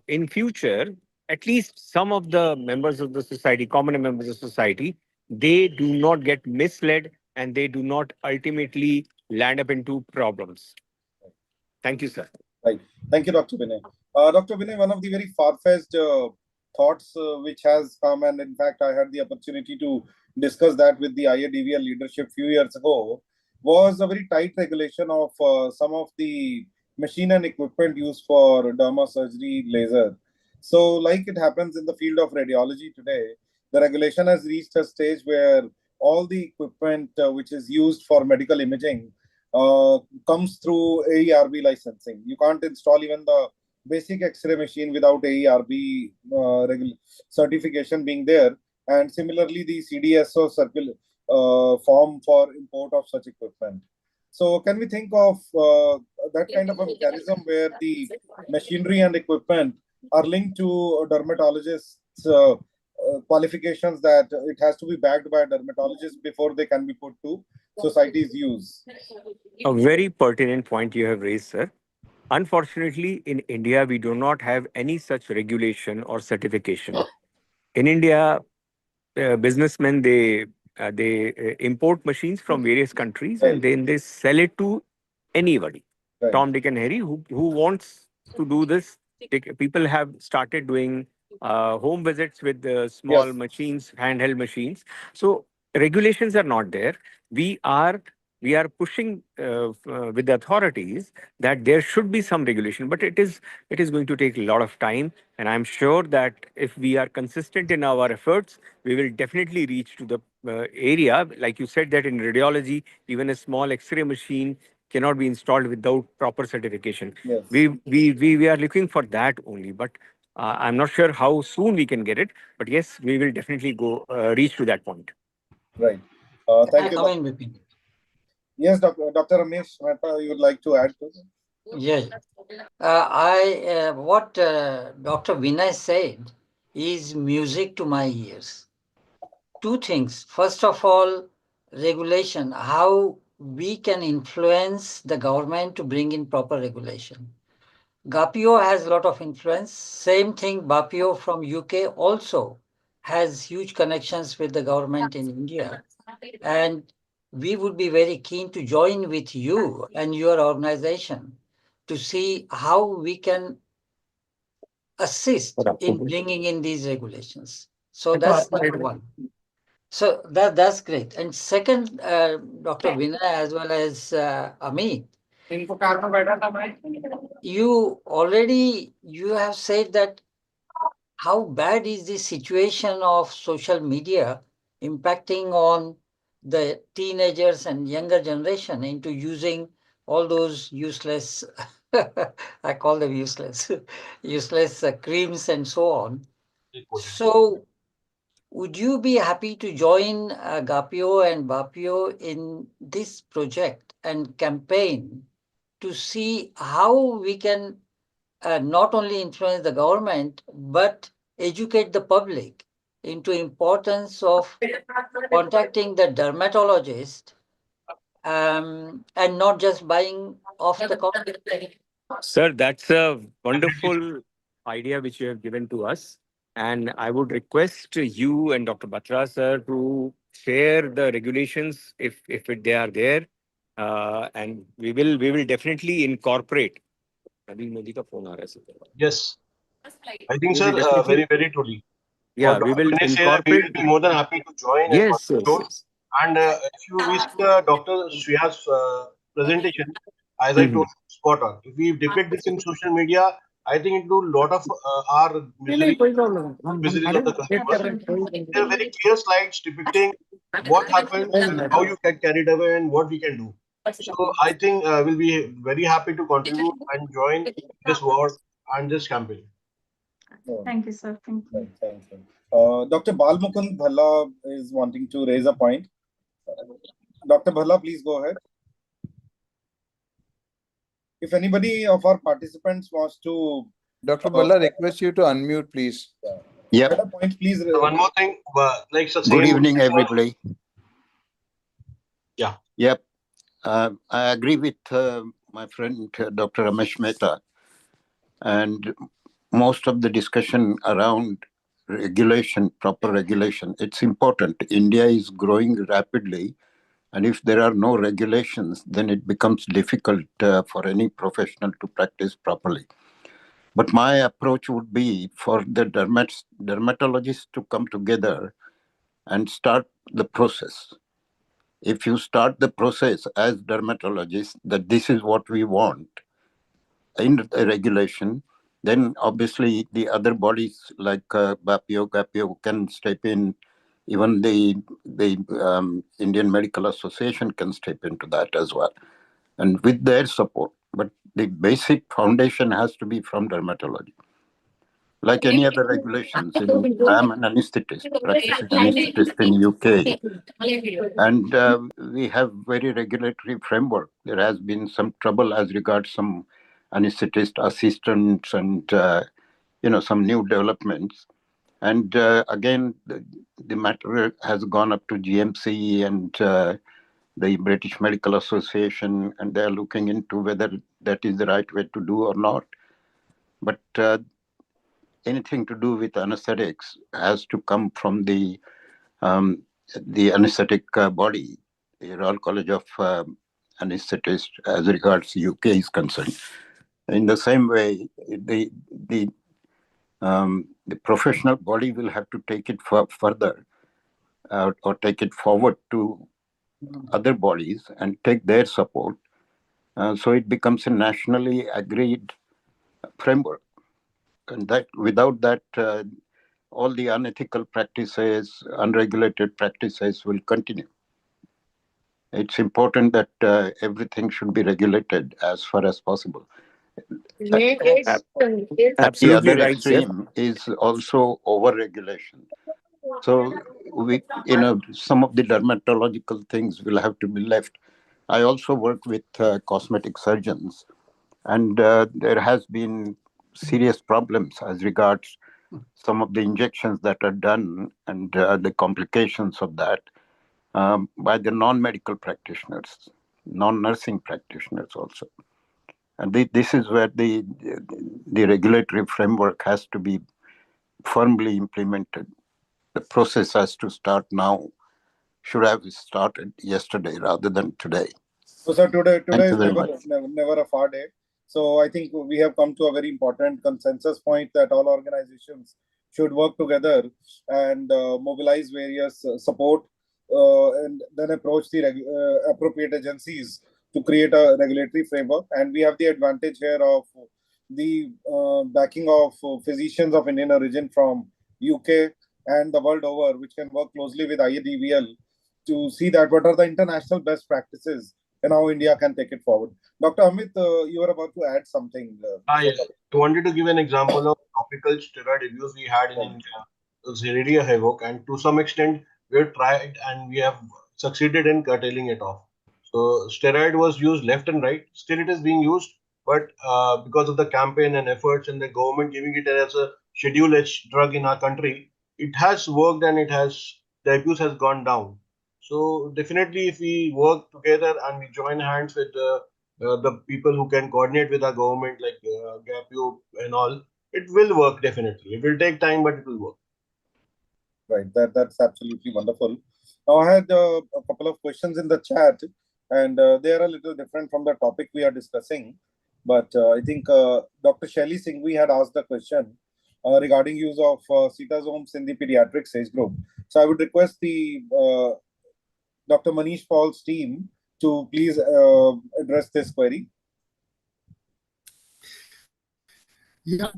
in future, at least some of the members of the society, common members of society, they do not get misled and they do not ultimately land up into problems. Thank you, sir. Right. Thank you, Dr. Vinay. Dr. Vinay, one of the very far-fetched thoughts which has come, and in fact, I had the opportunity to discuss that with the IADVL leadership few years ago, was a very tight regulation of some of the machine and equipment used for derma surgery laser. So, like it happens in the field of radiology today, the regulation has reached a stage where all the equipment which is used for medical imaging uh, comes through AERB licensing. You can't install even the basic X-ray machine without AERB certification being there. And similarly, the CDSO form for import of such equipment. So, can we think of that kind of a mechanism where the machinery and equipment are linked to dermatologists' qualifications, that it has to be backed by a dermatologist before they can be put to society's use? A very pertinent point you have raised, sir. Unfortunately, in India, we do not have any such regulation or certification. In India, businessmen, they import machines from various countries, and Right, then they sell it to anybody, right. Tom, Dick, and Harry, who wants to do this. People have started doing home visits with small Yes, machines, handheld machines. So regulations are not there. We are we are pushing with the authorities that there should be some regulation, but it is going to take a lot of time. And I'm sure that if we are consistent in our efforts, we will definitely reach to the area. Like you said, that in radiology, even a small X-ray machine cannot be installed without proper certification. yes, We are looking for that only, but I'm not sure how soon we can get it. But yes, we will definitely go reach to that point. right. Can I Thank you, come Doctor. in, Vipin? Yes, Dr. Ramesh Mehta, you would like to add to it? Yes. I what Dr. Vinay said is music to my ears. Two things. First of all, regulation, how we can influence the government to bring in proper regulation. GAPIO has a lot of influence. Same thing, BAPIO from UK also has huge connections with the government in India. And we would be very keen to join with you and your organization to see how we can assist in bringing in these regulations. So that's number one. So that's great. And second, Dr. Vinay as well as Amit, you have said that how bad is the situation of social media impacting on the teenagers and younger generation into using all those useless, I call them useless, useless creams and so on. So would you be happy to join GAPIO and BAPIO in this project and campaign to see how we can not only influence the government, but educate the public into importance of contacting the dermatologist and not just buying off the counter. Sir, that's a wonderful idea which you have given to us. And I would request you and Dr. Batra, sir, to share the regulations they are there. And we will definitely incorporate. अभी मोदी का phone आ रहा है sir. Yes, I think, We sir, will definitely, very truly. yeah, What we Dr. will Vinay said, we will incorporate. be more than happy to join and Yes, yes, contribute. yes. And if you we see Dr. Shreya's presentation, as I Mhm. told, spot on. If we depict this in social media, I think it will do a lot of our नहीं नहीं misery, कोई problem हम miseries खड़े of the wait कर customers. रहे हैं There are very clear slides depicting what happens and how you get carried away and what we can do. So I think we'll be very happy to contribute and join this war and this campaign. Thank you, sir. Thank you. Thank you. Dr. Balmukund Bhalla is wanting to raise a point. Dr. Bhalla, please go ahead. If anybody of our participants wants to... Dr. Bhalla, request you to unmute, please. Yep. At a point, please. One more thing, like the Good same. evening, everybody. Yeah. Yep. I agree with my friend Dr. Ramesh Mehta, and most of the discussion around regulation, proper regulation, it's important. India is growing rapidly, and if there are no regulations, then it becomes difficult for any professional to practice properly. But my approach would be for the dermatologists to come together and start the process. If you start the process as dermatologists that this is what we want in the regulation, then obviously the other bodies like GAPIO can step in. Even the Indian Medical Association can step into that as well, and with their support. But the basic foundation has to be from dermatology. Like any other regulations, I'm an anesthetist, practicing anesthetist in UK, and we have very regulatory framework. There has been some trouble as regards some anesthetist assistants and some new developments. And again, the matter has gone up to GMC and the British Medical Association, and they're looking into whether that is the right way to do or not. But anything to do with anesthetics has to come from the anesthetic body, the Royal College of Anesthetists, as regards UK is concerned. In the same way, the professional body will have to take it further or take it forward to other bodies and take their support. So it becomes a nationally agreed framework. And that without that, all the unethical practices, unregulated practices will continue. It's important that everything should be regulated as far as possible. The Absolutely other right, sir. extreme is also over-regulation. So some of the dermatological things will have to be left. I also work with cosmetic surgeons, and there has been serious problems as regards some of the injections that are done and the complications of that by the non-medical practitioners, non-nursing practitioners also. And this is where the regulatory framework has to be firmly implemented. The process has to start now. Should have started yesterday rather than today. So, sir, today Thank is you very much. never a far day. So, I think we have come to a very important consensus point that all organizations should work together and mobilize various support and then approach the appropriate agencies to create a regulatory framework. And we have the advantage here of the backing of physicians of Indian origin from UK and the world over, which can work closely with IADVL to see that what are the international best practices and how India can take it forward. Dr. Amit, you were about to add something. I wanted to give an example of topical steroid abuse we had in India. It was really a havoc, and to some extent, we have tried and we have succeeded in curtailing it off. So steroid was used left and right. Still, it is being used, but because of the campaign and efforts and the government giving it as a Schedule H drug in our country, it has worked and the abuse has gone down. So definitely, if we work together and we join hands with the people who can coordinate with our government, like GAPIO and all, it will work definitely. It will take time, but it will work. Right, that's absolutely wonderful. Now, I had a couple of questions in the chat, and they are a little different from the topic we are discussing. But I think Dr. Shelly Singhvi had asked the question regarding use of cetazomes in the pediatrics age group. So I would request the Dr. Manish Paul's team to please address this query. Yeah,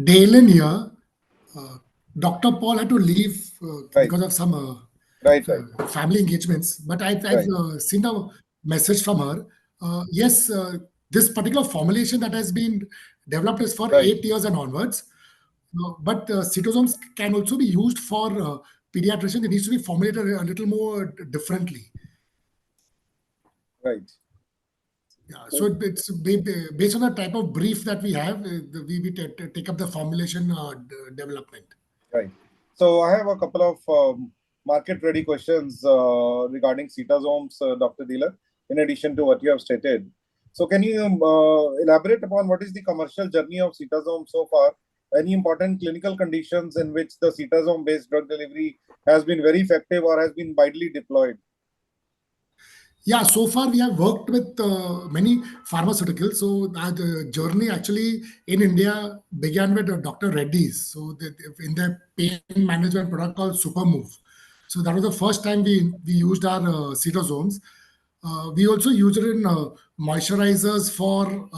Dalen here. Dr. Paul had to leave Right, because of some right. family engagements, but I've Right. seen a message from her. Yes, this particular formulation that has been developed is for Right. 8 years and onwards. But cytosomes can also be used for pediatricians. It needs to be formulated a little more differently. Right. Yeah, so it's based on the type of brief that we have, we take up the formulation development. Right. So I have a couple of market-ready questions regarding cetazomes, Dr. Dealer, in addition to what you have stated. So can you elaborate upon what is the commercial journey of cetazome so far? Any important clinical conditions in which the cetazome-based drug delivery has been very effective or has been widely deployed? Yeah, so far we have worked with many pharmaceuticals. So the journey actually in India began with Dr. Reddy's. So in the pain management product called Supermove. So that was the first time we used our cetosomes. We also used it in moisturizers for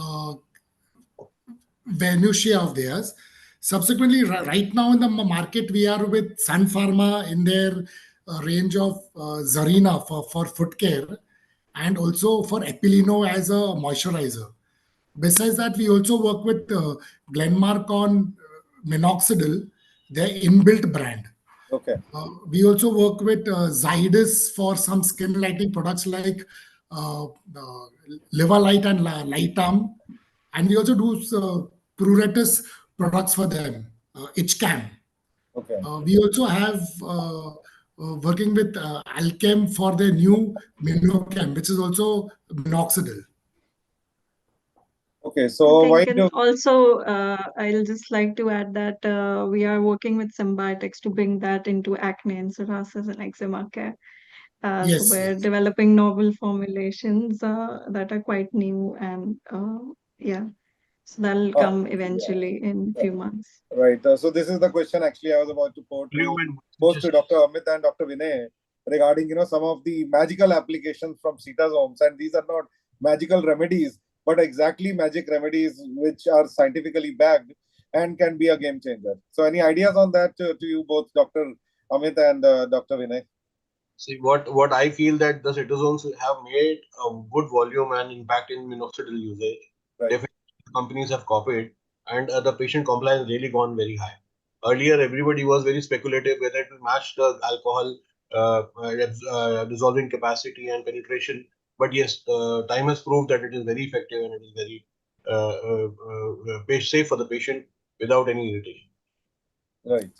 Venusia of theirs. Subsequently, right now in the market, we are with Sun Pharma in their range of Zarina for foot care, and also for Epilino as a moisturizer. Besides that, we also work with Glenmark on minoxidil, their inbuilt brand. Okay. We also work with Zydus for some skin lightening products like Livalite and Lightam. And we also do Pruritus products for them, Itchcam. Okay. We also have working with Alchem for their new Minochem, which is also minoxidil. Okay, so why And do also, I'll just like to add that we are working with Symbiotics to bring that into acne and psoriasis and eczema care. So Yes, we're yes. developing novel formulations that are quite new, and yeah, so that'll come eventually in few months. Right. So this is the question actually I was about to pose to Dr. Amit and Dr. Vinay regarding some of the magical applications from cetazomes, and these are not magical remedies, but exactly magic remedies which are scientifically backed and can be a game changer. So any ideas on that to you both, Dr. Amit and Dr. Vinay? See, what I feel that the cetazones have made a good volume and impact in minoxidil usage. Right. Definitely, companies have copied, and the patient compliance really gone very high. Earlier, everybody was very speculative whether to match the alcohol dissolving capacity and penetration. But yes, time has proved that it is very effective and it is very safe for the patient without any irritation. Right.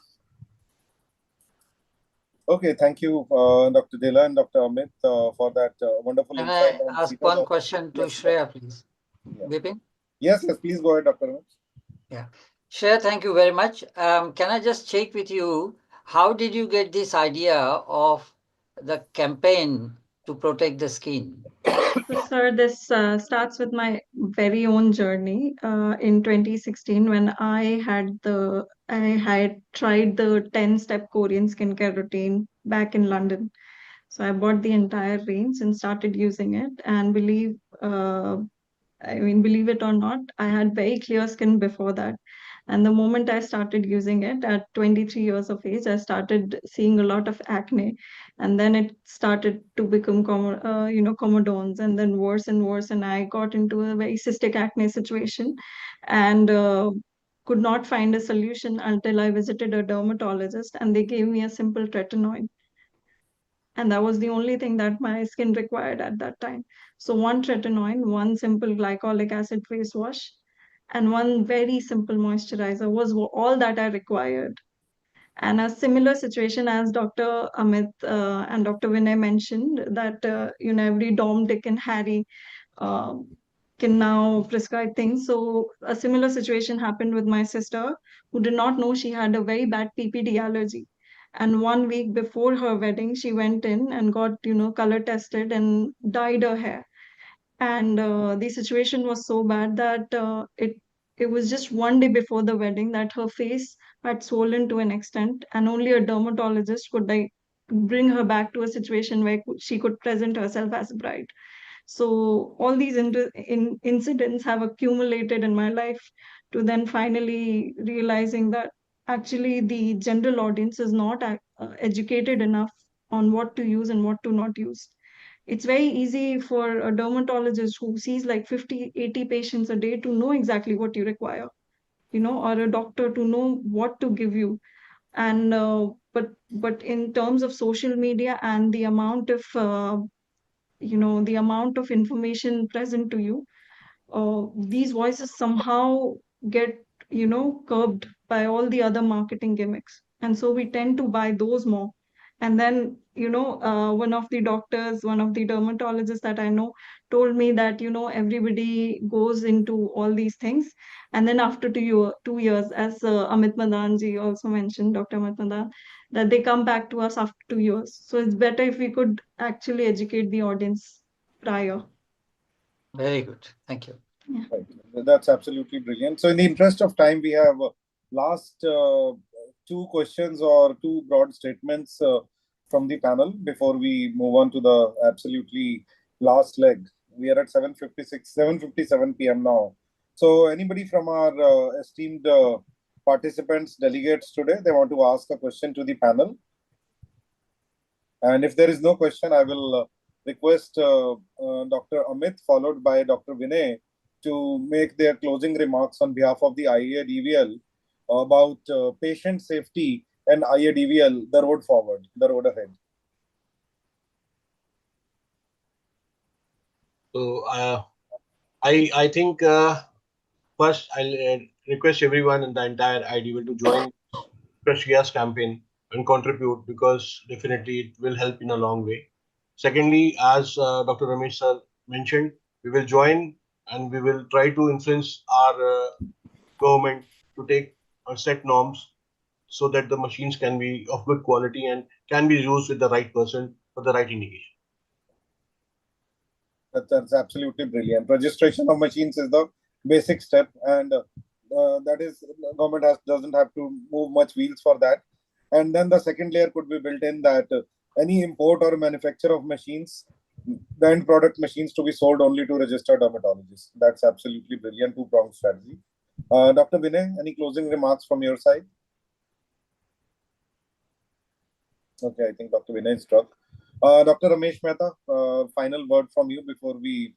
Okay, thank you, Dr. Dela and Dr. Amit, for that wonderful Can insight I on ask one cetazone. question to Yes, Shreya, please? yeah. Bipin? Yes, please go ahead, Dr. Amit. Yeah. Shreya, thank you very much. Can I just check with you, how did you get this idea of the campaign to protect the skin? So, sir, this starts with my very own journey. In 2016, when I had tried the 10-step Korean skincare routine back in London. So I bought the entire range and started using it. And believe it or not, I had very clear skin before that. And the moment I started using it at 23 years of age, I started seeing a lot of acne. And then it started to become, comedones, and then worse and worse. And I got into a very cystic acne situation and could not find a solution until I visited a dermatologist and they gave me a simple tretinoid. and that was the only thing that my skin required at that time. So one tretinoin, one simple glycolic acid face wash, and one very simple moisturizer was all that I required. And a similar situation as Dr. Amit and Dr. Vinay mentioned, that every Dom, Dick, and Harry um, can now prescribe things. So a similar situation happened with my sister, who did not know she had a very bad PPD allergy. And 1 week before her wedding, she went in and got color tested and dyed her hair. And the situation was so bad that it was just 1 day before the wedding that her face had swollen to an extent, and only a dermatologist could like bring her back to a situation where she could present herself as a bride. So all these incidents have accumulated in my life to then finally realizing that actually the general audience is not educated enough on what to use and what to not use. It's very easy for a dermatologist who sees like 50, 80 patients a day to know exactly what you require, or a doctor to know what to give you. And but in terms of social media and the amount of information present to you, these voices somehow get curbed by all the other marketing gimmicks, and so we tend to buy those more. And then one of the dermatologists that I know told me that everybody goes into all these things, and then after 2 years, as Amit Madan ji also mentioned, Dr. Amit Madan, that they come back to us after 2 years. So it's better if we could actually educate the audience prior. Very good. Thank you. Yeah. Right. That's absolutely brilliant. So, in the interest of time, we have last two questions or two broad statements from the panel before we move on to the absolutely last leg. We are at 7:56, 7:57 p.m. now. So, anybody from our esteemed participants, delegates today, they want to ask a question to the panel? And if there is no question, I will request Dr. Amit, followed by Dr. Vinay, to make their closing remarks on behalf of the IADVL about patient safety and IADVL, the road forward, the road ahead. So I think first I'll request everyone in the entire IDVL to join Fresh Gas campaign and contribute, because definitely it will help in a long way. Secondly, as Dr. Ramesh sir mentioned, we will join and we will try to influence our government to take set norms so that the machines can be of good quality and can be used with the right person for the right indication. That's absolutely brilliant. Registration of machines is the basic step, and that is, government doesn't have to move much wheels for that. And then the second layer could be built in, that any import or manufacture of machines, the end product machines, to be sold only to registered dermatologists. That's absolutely brilliant, two-pronged strategy. Dr. Vinay, any closing remarks from your side? Okay, I think Dr. Vinay is struck. Dr. Ramesh Mehta, final word from you before we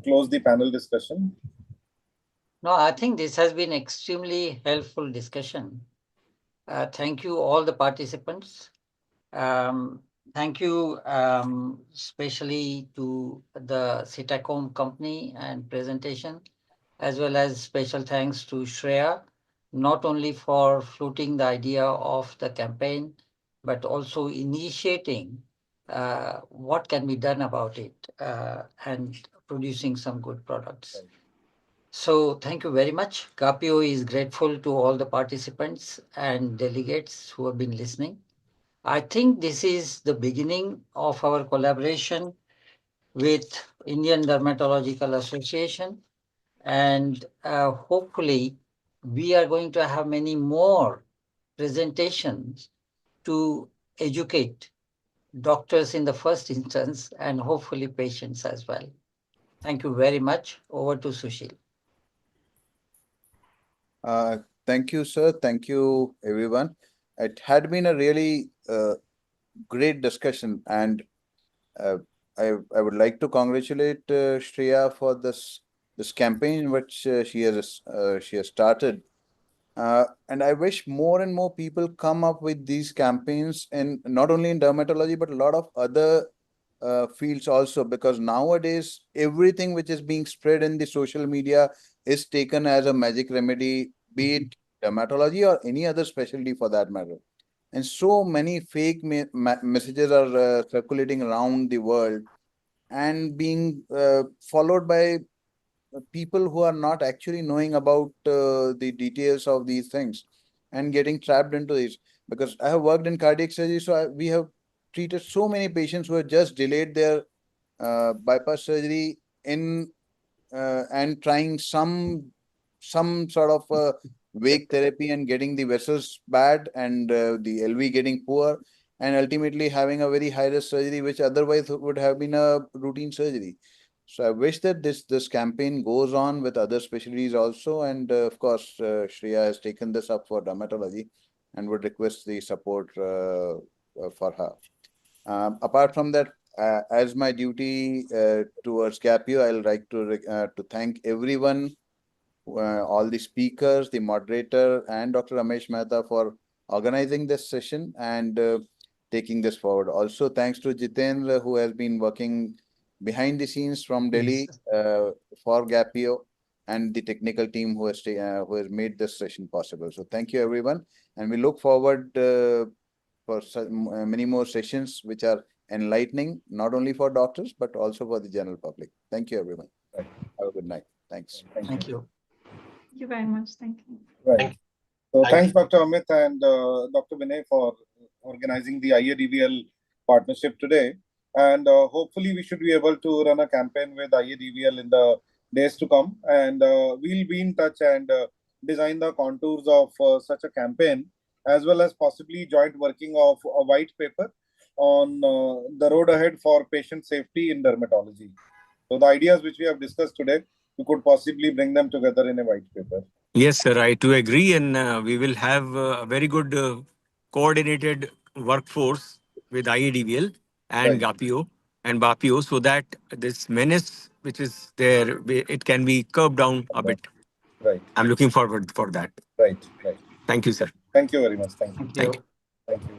close the panel discussion. No, I think this has been extremely helpful discussion. Thank you all the participants. Thank you especially to the Citacom company and presentation, as well as special thanks to Shreya, not only for floating the idea of the campaign, but also initiating what can be done about it and producing some good products. So thank you very much. GAPIO is grateful to all the participants and delegates who have been listening. I think this is the beginning of our collaboration with Indian Dermatological Association, and hopefully we are going to have many more presentations to educate doctors in the first instance and hopefully patients as well. Thank you very much. Over to Sushil. Thank you, sir. Thank you, everyone. It had been a really great discussion, and uh, I would like to congratulate Shreya for this campaign which she has started, And I wish more and more people come up with these campaigns, and not only in dermatology, but a lot of other fields also, because nowadays everything which is being spread in the social media is taken as a magic remedy, be it dermatology or any other specialty for that matter. And so many fake messages are circulating around the world and being followed by people who are not actually knowing about the details of these things and getting trapped into these. Because I have worked in cardiac surgery, so we have treated so many patients who have just delayed their bypass surgery in and trying some sort of wake therapy and getting the vessels bad and the LV getting poor, and ultimately having a very high risk surgery which otherwise would have been a routine surgery. So I wish that this campaign goes on with other specialties also, and of course Shreya has taken this up for dermatology and would request the support for her. Apart from that, as my duty towards GAPIO, I'll like to thank everyone, all the speakers, the moderator, and Dr. Ramesh Mehta for organizing this session and taking this forward. Also, thanks to Jitendra, who has been working behind the scenes from Delhi for GAPIO, and the technical team who has made this session possible. So, thank you, everyone, and we look forward for many more sessions which are enlightening, not only for doctors, but also for the general public. Thank you, everyone. Right. Have a good night. Thanks. Thank you. Thank you very much. Thank you. Right. So Thank thanks, Dr. Amit and Dr. Vinay, for organizing the IADVL partnership today. And hopefully, we should be able to run a campaign with IADVL in the days to come. And we'll be in touch and design the contours of such a campaign, as well as possibly joint working of a white paper on the road ahead for patient safety in dermatology. So the ideas which we have discussed today, we could possibly bring them together in a white paper. Yes, sir, I do agree. And we will have a very good coordinated workforce with IADVL and Right, GAPIO and BAPIO so that this menace which is there, it can be curbed down a bit. right, I'm looking forward for that. right, right. Thank you, sir. Thank you very much. Thank you. Thank Thank you. you. Thank you.